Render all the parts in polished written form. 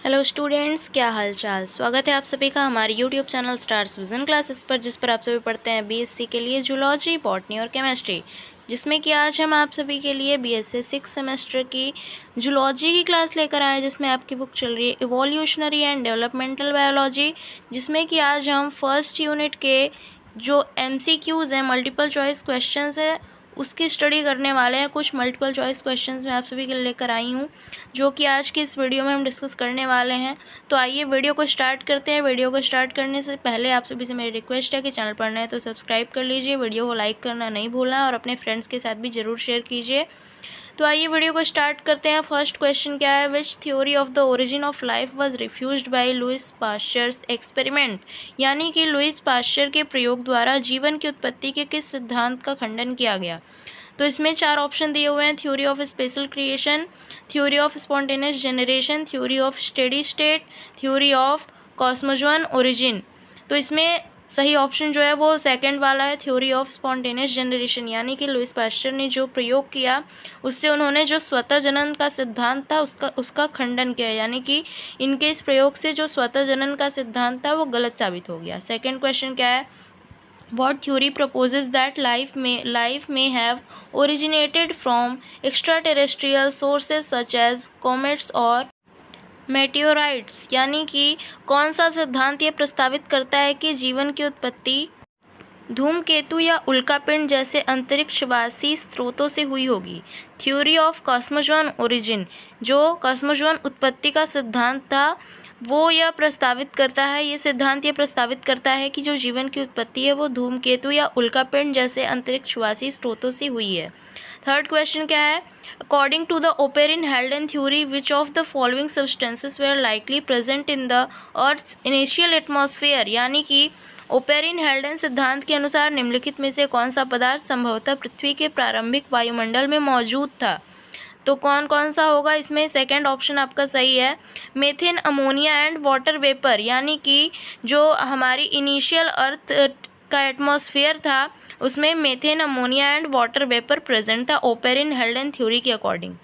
Hello students, क्या हाल चाल। स्वागत है आप सभी का हमारे YouTube channel stars vision classes पर, जिस पर आप सभी पढ़ते हैं बीएससी के लिए जूलॉजी, बॉटनी और केमिस्ट्री, जिसमें कि आज हम आप सभी के लिए बीएससी 6 सेमेस्टर की जूलॉजी की क्लास लेकर आए, जिसमें आपकी बुक चल रही है इवोल्यूशनरी एंड डेवलपमेंटल बायोलॉजी, जिसमें कि आज हम फर्स्ट यूनिट के जो MCQs हैं, मल्टीपल चॉइस क्वेश्चंस है, उसकी स्टडी करने वाले हैं। कुछ मल्टीपल चॉइस क्वेश्चंस मैं आप सभी के लिए लेकर आई हूँ, जो कि आज की इस वीडियो में हम डिस्कस करने वाले हैं। तो आइए वीडियो को स्टार्ट करते हैं। वीडियो को स्टार्ट करने से पहले आप सभी से मेरी रिक्वेस्ट है कि चैनल पर नए तो सब्सक्राइब कर लीजिए, वीडियो को लाइक करना नहीं भूलना और अपने फ्रेंड्स के साथ भी ज़रूर शेयर कीजिए। तो आइए वीडियो को स्टार्ट करते हैं। फर्स्ट क्वेश्चन क्या है, which theory of the origin of life was refused by Louis Pasteur's experiment, यानी कि लुइस पाश्चर के प्रयोग द्वारा जीवन की उत्पत्ति के किस सिद्धांत का खंडन किया गया। तो इसमें 4 ऑप्शन दिए हुए हैं, theory of special creation, theory of spontaneous generation, theory of steady state, theory of cosmozoic origin. तो इसमें सही ऑप्शन जो है वो सेकंड वाला है, थ्योरी ऑफ स्पॉन्टेनियस जनरेशन, यानी कि लुइस पाश्चर ने जो प्रयोग किया उससे उन्होंने जो स्वतः जनन का सिद्धांत था उसका खंडन किया, यानी कि इनके इस प्रयोग से जो स्वतः जनन का सिद्धांत था वो गलत साबित हो गया। सेकंड क्वेश्चन क्या है, What theory proposes that life may have originated from extraterrestrial sources such as comets और meteorites, यानी कि कौन सा सिद्धांत ये प्रस्तावित करता है कि जीवन की उत्पत्ति धूमकेतु या उल्कापिंड जैसे अंतरिक्षवासी स्रोतों से हुई होगी। थ्योरी ऑफ कॉस्मोजोन ओरिजिन, जो कॉस्मोजोन उत्पत्ति का सिद्धांत था वो यह प्रस्तावित करता है, ये सिद्धांत ये प्रस्तावित करता है कि जो जीवन की उत्पत्ति है वो धूमकेतु या उल्कापिंड जैसे अंतरिक्षवासी स्रोतों से हुई है। थर्ड क्वेश्चन क्या है, according to the Oparin Haldane theory which of the following substances were likely present in the earth's initial atmosphere, यानी कि ओपेरिन हेल्डन सिद्धांत के अनुसार निम्नलिखित में से कौन सा पदार्थ संभवतः पृथ्वी के प्रारंभिक वायुमंडल में मौजूद था। तो कौन कौन सा होगा, इसमें सेकंड ऑप्शन आपका सही है, methane, ammonia and water vapour, यानी कि जो हमारी इनिशियल अर्थ का एटमॉस्फेयर था उसमें methane, ammonia and water vapour present था ओपेरिन हेल्डन थ्योरी के according.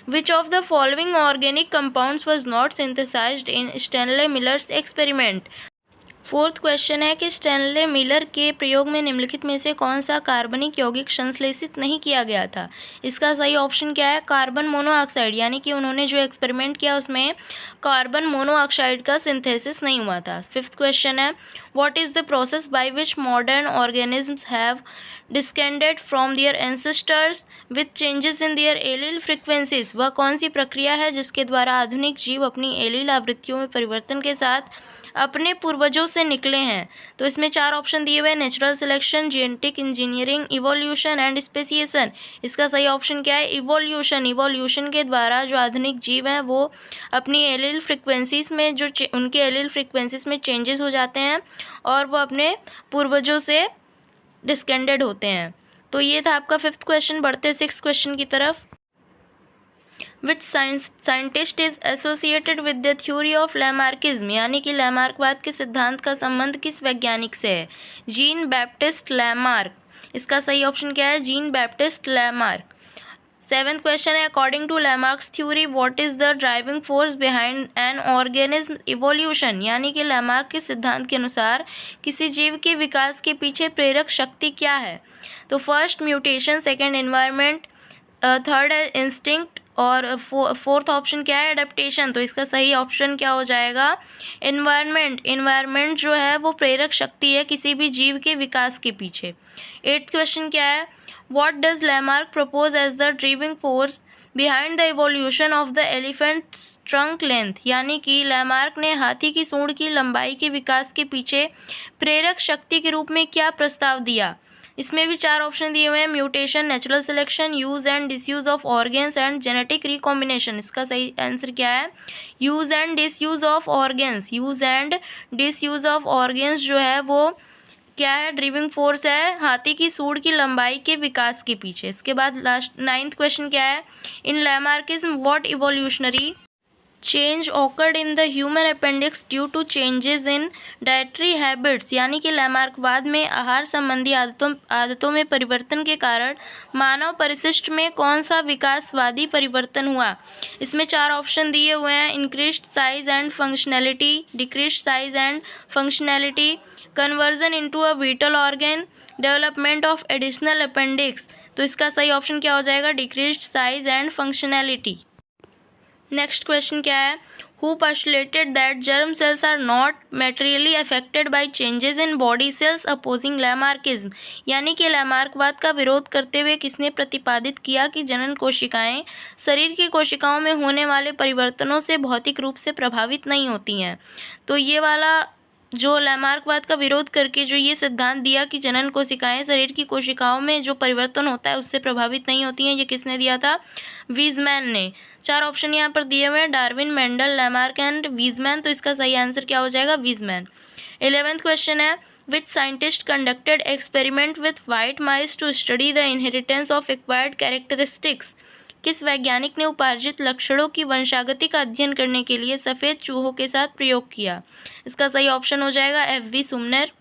Which of the following organic compounds was not synthesised in Stanley Miller's experiment. Fourth question है कि स्टैनले मिलर के प्रयोग में निम्नलिखित में से कौन सा कार्बनिक यौगिक संश्लेषित नहीं किया गया था। इसका सही ऑप्शन क्या है, कार्बन मोनोऑक्साइड, यानी कि उन्होंने जो एक्सपेरिमेंट किया उसमें कार्बन मोनोऑक्साइड का सिंथेसिस नहीं हुआ था। फिफ्थ क्वेश्चन है, what is the process by which modern organisms have descended from their ancestors with changes in their allele frequencies. वह कौन सी प्रक्रिया है जिसके द्वारा आधुनिक जीव अपनी एलील आवृत्तियों में परिवर्तन के साथ अपने पूर्वजों से निकले हैं। तो इसमें 4 ऑप्शन दिए हुए, natural selection, genetic engineering, evolution and speciation. इसका सही ऑप्शन क्या है, इवोल्यूशन। इवोल्यूशन के द्वारा जो आधुनिक जीव हैं वो अपनी एलील फ्रिक्वेंसीज में उनके एलील फ्रिक्वेंसीज में चेंजेस हो जाते हैं और वो अपने पूर्वजों से डिस्केंडेड होते हैं। तो ये था आपका फिफ्थ क्वेश्चन। बढ़ते 6th क्वेश्चन की तरफ। Which scientist is associated with the theory of Lamarckism, यानी कि लैमार्कवाद के सिद्धांत का संबंध किस वैज्ञानिक से है। Jean Baptiste Lamarck. इसका सही ऑप्शन क्या है, Jean Baptiste Lamarck. 7th question है, according to Lamarck's theory what is the driving force behind an organism evolution, यानी कि लैमार्क के सिद्धांत के अनुसार किसी जीव के विकास के पीछे प्रेरक शक्ति क्या है। तो first mutation, second environment, third है इंस्टिंक्ट और फोर्थ ऑप्शन क्या है, एडेप्टेशन। तो इसका सही ऑप्शन क्या हो जाएगा, एनवायरनमेंट। एनवायरनमेंट जो है वो प्रेरक शक्ति है किसी भी जीव के विकास के पीछे। 8th क्वेश्चन क्या है, what does Lamarck propose as the driving force behind the evolution of the elephant's trunk length, यानी कि लैमार्क ने हाथी की सूंड की लंबाई के विकास के पीछे प्रेरक शक्ति के रूप में क्या प्रस्ताव दिया। इसमें भी 4 ऑप्शन दिए हुए हैं, mutation, natural selection, use and disuse of organs and genetic recombination. इसका सही आंसर क्या है, use and disuse of organs. Use and disuse of organs जो है वो क्या है, ड्राइविंग फोर्स है हाथी की सूंड की लंबाई के विकास के पीछे। इसके बाद लास्ट 9th क्वेश्चन क्या है, in Lamarckism what evolutionary change occurred in the human appendix due to changes in dietary habits, यानी कि लैमार्कवाद में आहार संबंधी आदतों में परिवर्तन के कारण मानव परिशिष्ट में कौन सा विकासवादी परिवर्तन हुआ। इसमें 4 ऑप्शन दिए हुए हैं। Increased size and functionality, decreased size and functionality, conversion into a vital organ, development of additional appendix. तो इसका सही ऑप्शन क्या हो जाएगा, decreased size and functionality. Next question क्या है, who postulated that germ cells are not materially affected by changes in body cells opposing Lamarckism, यानी कि लैमार्कवाद का विरोध करते हुए किसने प्रतिपादित किया कि जनन कोशिकाएं शरीर की कोशिकाओं में होने वाले परिवर्तनों से भौतिक रूप से प्रभावित नहीं होती हैं। तो ये वाला जो लैमार्कवाद का विरोध करके जो ये सिद्धांत दिया कि जनन कोशिकाएं शरीर की कोशिकाओं में जो परिवर्तन होता है उससे प्रभावित नहीं होती हैं, ये किसने दिया था, वीजमैन ने। 4 ऑप्शन यहाँ पर दिए हुए हैं, Darwin, Mendel, Lamarck and Weissman. तो इसका सही आंसर क्या हो जाएगा, वीजमैन। 11th क्वेश्चन है, which scientist conducted experiment with white mice to study the inheritance of acquired characteristics, किस वैज्ञानिक ने उपार्जित लक्षणों की वंशागति का अध्ययन करने के लिए सफ़ेद चूहों के साथ प्रयोग किया। इसका सही ऑप्शन हो जाएगा FV सुमनर।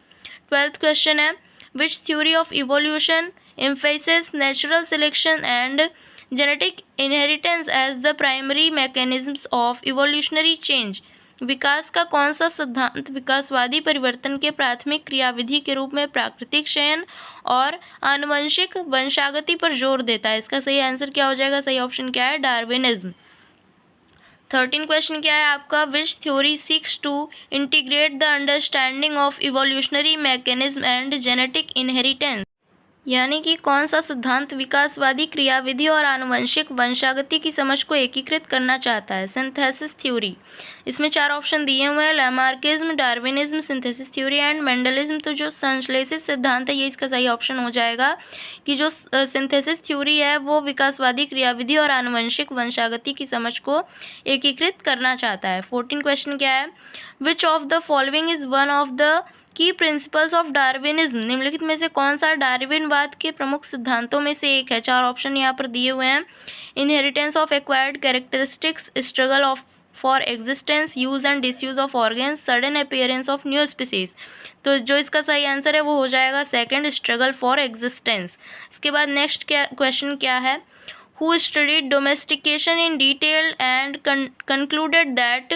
12th क्वेश्चन है, which theory of evolution emphasis natural selection and genetic inheritance as the primary mechanisms of evolutionary change, विकास का कौन सा सिद्धांत विकासवादी परिवर्तन के प्राथमिक क्रियाविधि के रूप में प्राकृतिक चयन और आनुवंशिक वंशागति पर जोर देता है। इसका सही आंसर क्या हो जाएगा, सही ऑप्शन क्या है, डार्विनिज्म। 13 क्वेश्चन क्या है आपका, which theory seeks to integrate the understanding of evolutionary mechanism and genetic inheritance, यानी कि कौन सा सिद्धांत विकासवादी क्रियाविधि और आनुवंशिक वंशागति की समझ को एकीकृत करना चाहता है। Synthesis theory. इसमें 4 ऑप्शन दिए हुए हैं, Lamarckism, Darwinism, synthesis theory and Mendelism. तो जो संश्लेषित सिद्धांत है ये इसका सही ऑप्शन हो जाएगा कि जो सिंथेसिस थ्योरी है वो विकासवादी क्रियाविधि और आनुवंशिक वंशागति की समझ को एकीकृत करना चाहता है। 14 क्वेश्चन क्या है, विच of the following is one of the key principles of Darwinism, निम्नलिखित में से कौन सा डार्विनवाद के प्रमुख सिद्धांतों में से एक है। 4 ऑप्शन यहाँ पर दिए हुए हैं, inheritance of acquired characteristics, struggle of for existence, use and disuse of organs, sudden appearance of new species. तो जो इसका सही आंसर है वो हो जाएगा सेकंड, स्ट्रगल फॉर एग्जिस्टेंस। इसके बाद नेक्स्ट क्वेश्चन क्या है, who studied domestication in detail and concluded that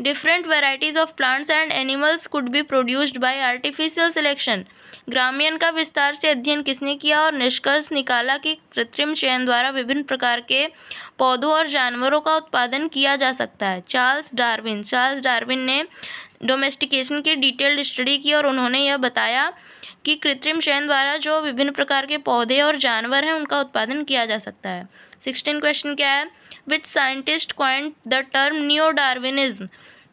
different varieties of plants and animals could be produced by artificial selection, ग्राम्यन का विस्तार से अध्ययन किसने किया और निष्कर्ष निकाला कि कृत्रिम चयन द्वारा विभिन्न प्रकार के पौधों और जानवरों का उत्पादन किया जा सकता है। चार्ल्स डार्विन ने डोमेस्टिकेशन की डिटेल्ड स्टडी की और उन्होंने यह बताया कि कृत्रिम चयन द्वारा जो विभिन्न प्रकार के पौधे और जानवर हैं उनका उत्पादन किया जा सकता है। 16 क्वेश्चन क्या है, which scientist coined the term new Darwinism,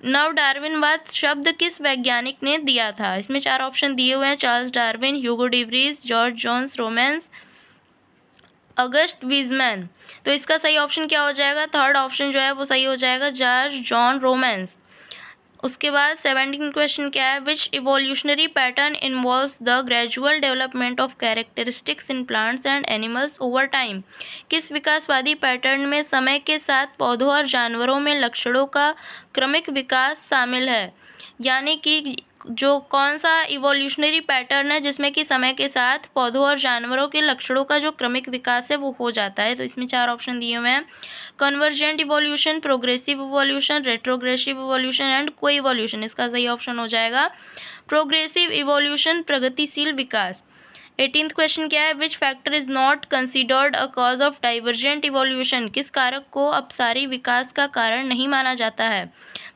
नव डार्विनवाद शब्द किस वैज्ञानिक ने दिया था। इसमें 4 ऑप्शन दिए हुए हैं, Charles Darwin, Hugo de Vries, George John Romanes, August Weismann. तो इसका सही ऑप्शन क्या हो जाएगा, 3rd ऑप्शन जो है वो सही हो जाएगा, जॉर्ज जॉन रोमेंस। उसके बाद 17 क्वेश्चन क्या है, which evolutionary pattern involves the gradual development of characteristics in plants and animals over time, किस विकासवादी पैटर्न में समय के साथ पौधों और जानवरों में लक्षणों का क्रमिक विकास शामिल है, यानी कि जो कौन सा इवोल्यूशनरी पैटर्न है जिसमें कि समय के साथ पौधों और जानवरों के लक्षणों का जो क्रमिक विकास है वो हो जाता है। तो इसमें 4 ऑप्शन दिए हुए हैं, convergent evolution, progressive evolution, retrogressive evolution and को इवोल्यूशन। इसका सही ऑप्शन हो जाएगा प्रोग्रेसिव इवोल्यूशन, प्रगतिशील विकास। 18th क्वेश्चन क्या है, which factor is not considered a cause of divergent evolution, किस कारक को अपसारी विकास का कारण नहीं माना जाता है।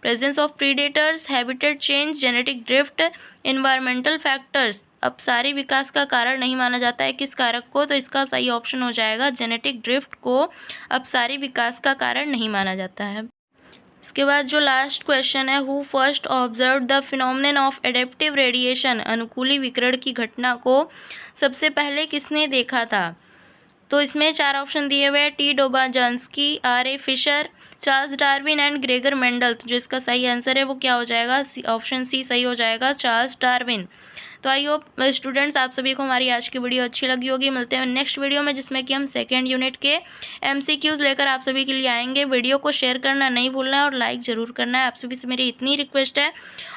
Presence of predators, habitat change, genetic drift, environmental factors. अपसारी विकास का कारण नहीं माना जाता है किस कारक को, तो इसका सही ऑप्शन हो जाएगा जेनेटिक ड्रिफ्ट को अपसारी विकास का कारण नहीं माना जाता है। इसके बाद जो लास्ट क्वेश्चन है, who first observe the phenomenon of adaptive radiation, अनुकूली विकिरण की घटना को सबसे पहले किसने देखा था। तो इसमें 4 ऑप्शन दिए हुए हैं, T Dobzhansky, R.A. Fisher, Charles Darwin and Gregor Mendel. तो जो इसका सही आंसर है वो क्या हो जाएगा, ऑप्शन सी सही हो जाएगा, चार्ल्स डार्विन। तो आई होप स्टूडेंट्स आप सभी को हमारी आज की वीडियो अच्छी लगी होगी। मिलते हैं नेक्स्ट वीडियो में, जिसमें कि हम सेकेंड यूनिट के MCQs लेकर आप सभी के लिए आएंगे। वीडियो को शेयर करना नहीं भूलना है और लाइक ज़रूर करना है। आप सभी से मेरी इतनी रिक्वेस्ट है।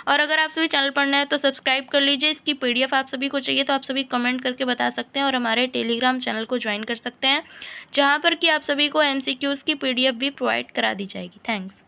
और अगर आप सभी चैनल पर नए हैं तो सब्सक्राइब कर लीजिए। इसकी PDF आप सभी को चाहिए तो आप सभी कमेंट करके बता सकते हैं और हमारे टेलीग्राम चैनल को ज्वाइन कर सकते हैं, जहाँ पर कि आप सभी को MCQs की PDF भी प्रोवाइड करा दी जाएगी। थैंक्स।